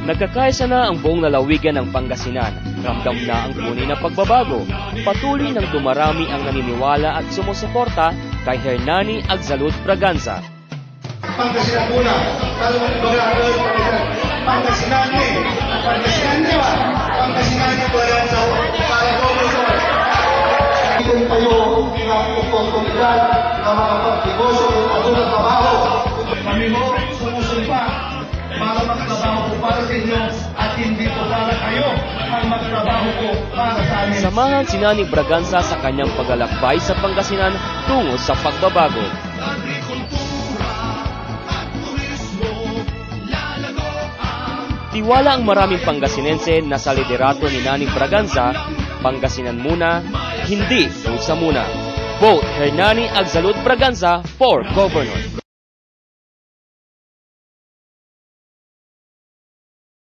Nagkakaisa na ang buong lalawigan ng Pangasinan. Ramdam na ang tunay na pagbabago. Patuloy nang dumarami ang naniniwala at sumusuporta kay Hernani Agzalud Braganza. Pangasinan muna, Pangasinan niya Braganza para Gobernador. Hindi kayo ng oportunidad na makapag-negosyo ng atulad trabaho. Kami mo sumusumpa para magtrabaho ko para sa inyo at hindi po para kayo ang magtrabaho ko para sa amin. Samahan si Nani Braganza sa kanyang paglalakbay sa Pangasinan tungo sa pagbabago. Tiwala ang maraming Pangasinense na sa liderato ni Nani Braganza, Pangasinan muna, hindi pusa muna. Vote Hernani Agzalud Braganza for Governor.